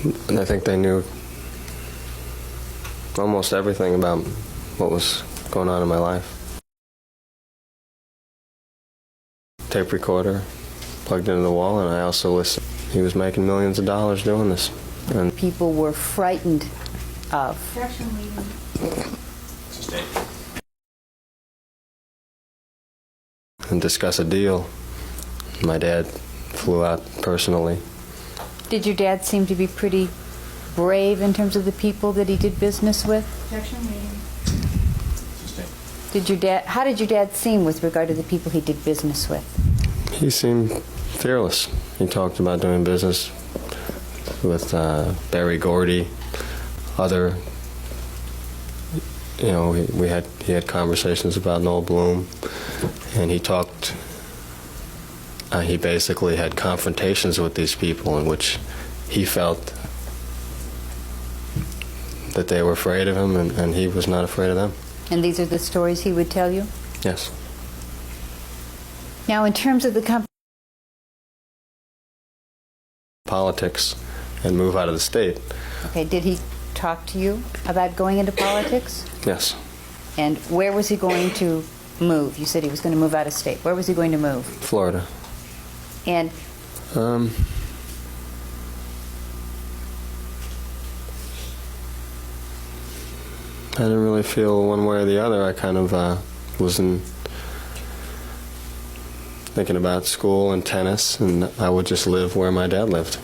And I think they knew almost everything about what was going on in my life. Tape recorder plugged into the wall, and I also listened. He was making millions of dollars doing this. And people were frightened of. And discuss a deal. My dad flew out personally. Did your dad seem to be pretty brave in terms of the people that he did business with? How did your dad seem with regard to the people he did business with? He seemed fearless. He talked about doing business with Barry Gordy, other, he had conversations about Noel Bloom, and he basically had confrontations with these people in which he felt that they were afraid of him, and he was not afraid of them. And these are the stories he would tell you? Yes. Now, in terms of the politics and move out of the state. Okay, did he talk to you about going into politics? Yes. And where was he going to move? You said he was going to move out of state. Where was he going to move? Florida. And I didn't really feel one way or the other. I kind of was thinking about school and tennis, and I would just live where my dad lived.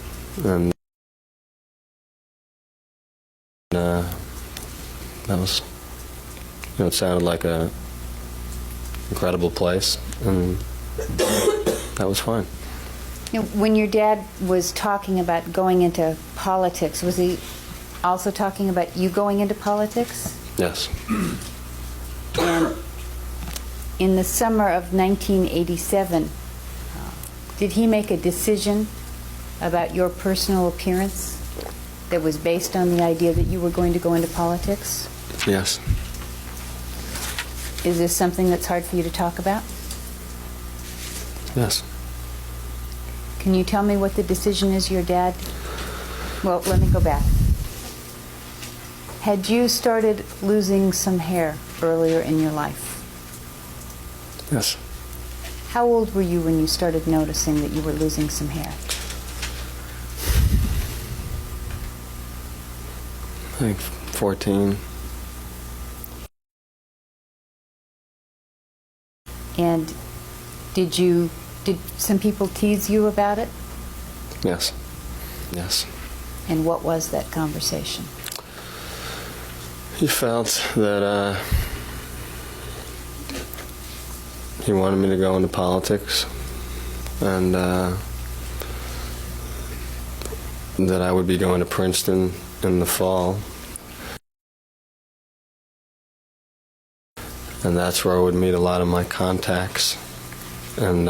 And that was, it sounded like a incredible place, and that was fine. You know, when your dad was talking about going into politics, was he also talking about you going into politics? Yes. And in the summer of 1987, did he make a decision about your personal appearance that was based on the idea that you were going to go into politics? Yes. Is this something that's hard for you to talk about? Yes. Can you tell me what the decision is your dad? Well, let me go back. Had you started losing some hair earlier in your life? Yes. How old were you when you started noticing that you were losing some hair? I think 14. And did some people tease you about it? Yes. Yes. And what was that conversation? He felt that he wanted me to go into politics, and that I would be going to Princeton in the fall. And that's where I would meet a lot of my contacts. And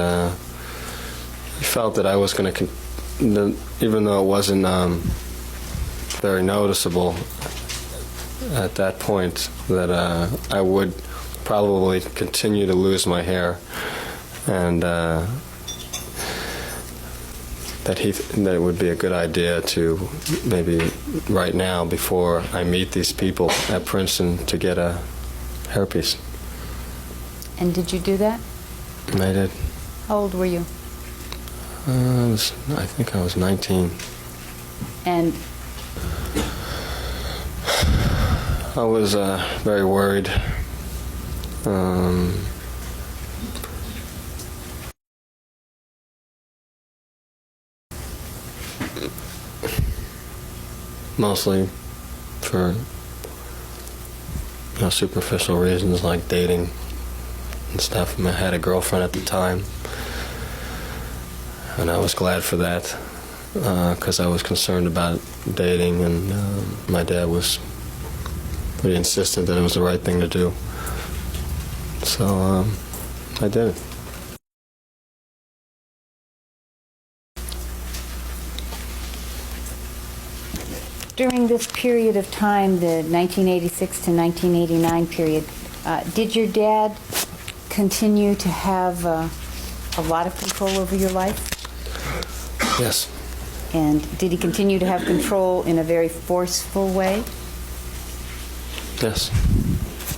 he felt that I was going to, even though it wasn't very noticeable at that point, that I would probably continue to lose my hair, and that it would be a good idea to maybe right now, before I meet these people at Princeton, to get a hairpiece. And did you do that? I did. How old were you? I think I was 19. And I was very worried. Mostly for superficial reasons like dating and stuff. I had a girlfriend at the time, and I was glad for that, because I was concerned about dating, and my dad was pretty insistent that it was the right thing to do. So I did it. during this period of time, the 1986 to 1989 period, did your dad continue to have a lot of control over your life? Yes. And did he continue to have control in a very forceful way? Yes.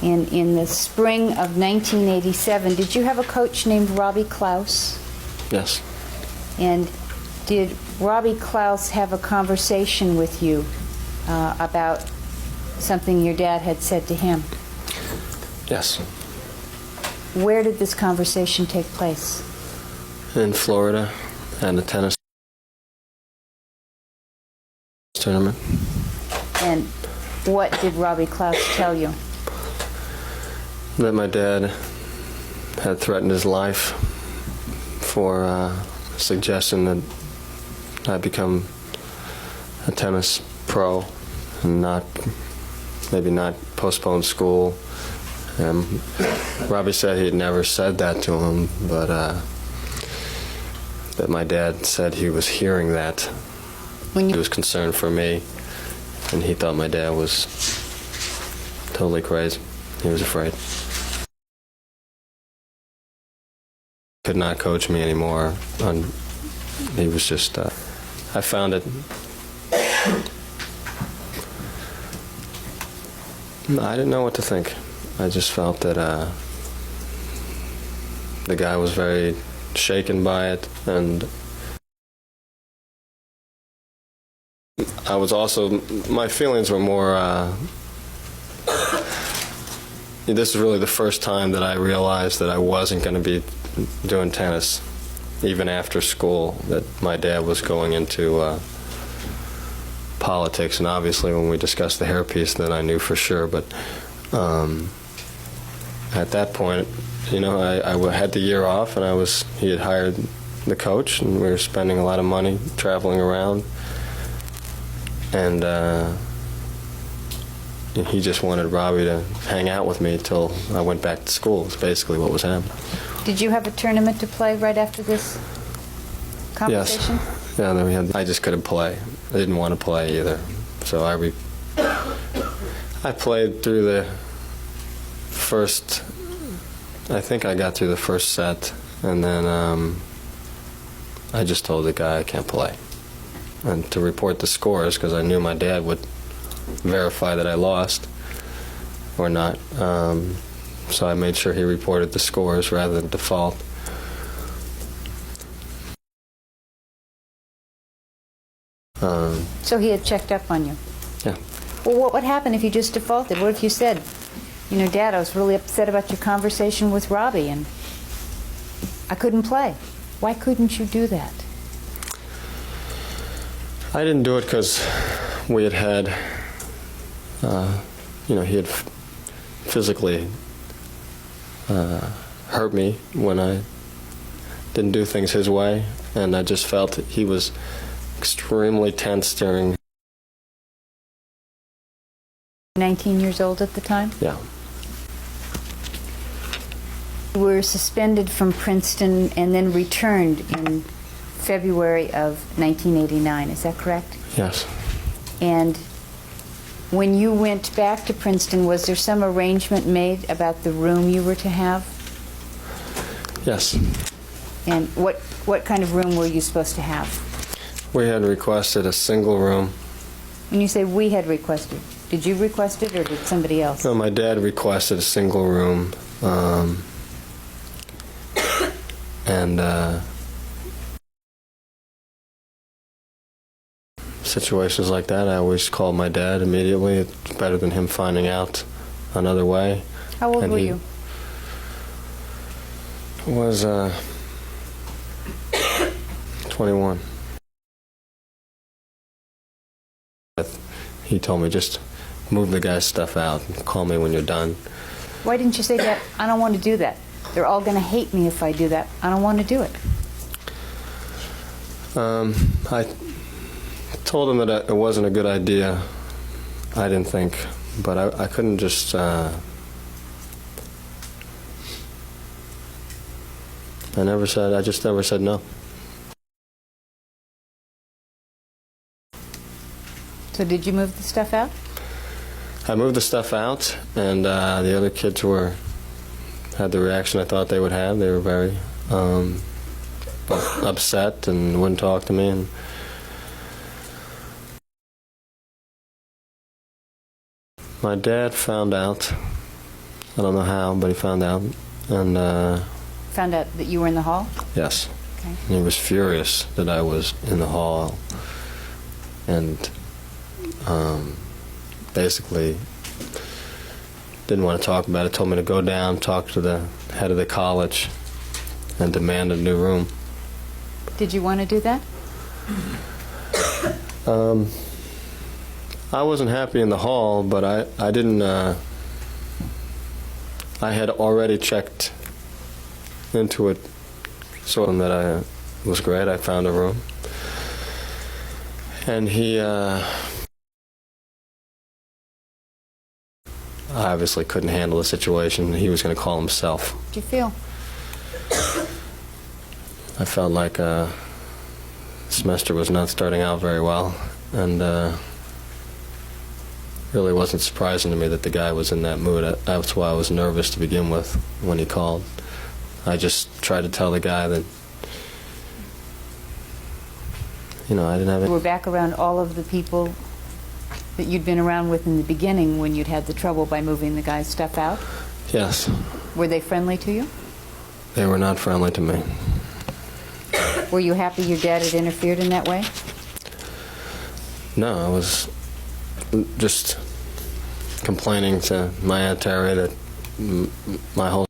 And in the spring of 1987, did you have a coach named Robbie Klaus? Yes. And did Robbie Klaus have a conversation with you about something your dad had said to him? Yes. Where did this conversation take place? In Florida, at a tennis tournament. And what did Robbie Klaus tell you? That my dad had threatened his life for a suggestion that I become a tennis pro and maybe not postpone school. Robbie said he had never said that to him, but that my dad said he was hearing that. He was concerned for me, and he thought my dad was totally crazy. He was afraid. Could not coach me anymore. He was just, I found it, I didn't know what to think. I just felt that the guy was very shaken by it, and I was also, my feelings were more, this is really the first time that I realized that I wasn't going to be doing tennis, even after school, that my dad was going into politics. And obviously when we discussed the hairpiece, then I knew for sure. But at that point, you know, I had the year off, and he had hired the coach, and we were spending a lot of money traveling around. And he just wanted Robbie to hang out with me till I went back to school. It's basically what was happening. Did you have a tournament to play right after this conversation? Yes. Yeah, then I just couldn't play. I didn't want to play either. So I played through the first, I think I got through the first set, and then I just told the guy I can't play. And to report the scores, because I knew my dad would verify that I lost or not. So I made sure he reported the scores rather than default. So he had checked up on you? Yeah. Well, what would happen if you just defaulted? What if you said, you know, Dad, I was really upset about your conversation with Robbie, and I couldn't play. Why couldn't you do that? I didn't do it because we had you know, he had physically hurt me when I didn't do things his way, and I just felt that he was extremely tense during. 19 years old at the time? Yeah. You were suspended from Princeton and then returned in February of 1989, is that correct? Yes. And when you went back to Princeton, was there some arrangement made about the room you were to have? Yes. And what kind of room were you supposed to have? We had requested a single room. When you say we had requested, did you request it or did somebody else? No, my dad requested a single room, and situations like that, I always call my dad immediately. It's better than him finding out another way. How old were you? Was 21. He told me, just move the guy's stuff out and call me when you're done. Why didn't you say that? I don't want to do that. They're all going to hate me if I do that. I don't want to do it. I told him that it wasn't a good idea. I didn't think, but I couldn't just. I just never said no. So did you move the stuff out? I moved the stuff out, and the other kids had the reaction I thought they would have. They were very upset and wouldn't talk to me. And My dad found out. I don't know how, but he found out. And, Found out that you were in the hall? yes. Okay. And he was furious that I was in the hall. And basically didn't want to talk about it. Told me to go down, talk to the head of the college, and demand a new room. Did you want to do that? I wasn't happy in the hall, but I didn't. I had already checked into it, so that I was great. I found a room, and he obviously couldn't handle the situation. He was going to call himself. How'd you feel? I felt like the semester was not starting out very well, and really wasn't surprising to me that the guy was in that mood. That's why I was nervous to begin with when he called. I just tried to tell the guy that, I didn't have You any. were back around all of the people that you'd been around with in the beginning when you'd had the trouble by moving the guy's stuff out? Yes, Were they friendly to you? they were not friendly to me. Were you happy your dad had interfered in that way? No, I was just complaining to my Aunt Terry that my whole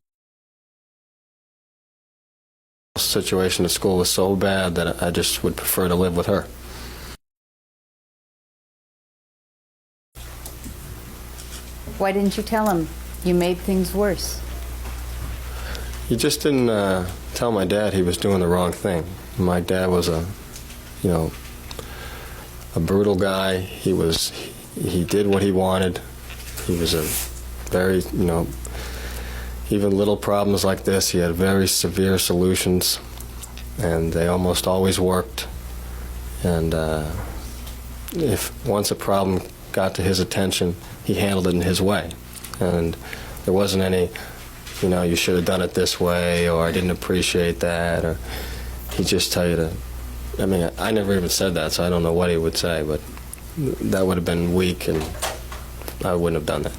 situation at school was so bad that I just would prefer to live with her. Why didn't you tell him you made things worse? He just didn't tell my dad he was doing the wrong thing. My dad was a brutal guy. He did what he wanted. He was a very, even little problems like this, he had very severe solutions, and they almost always worked. And if once a problem got to his attention, he handled it in his way. And there wasn't any, you should have done it this way, or I didn't appreciate that, or he'd just tell you to. I never even said that, so I don't know what he would say, but that would have been weak, and I wouldn't have done that.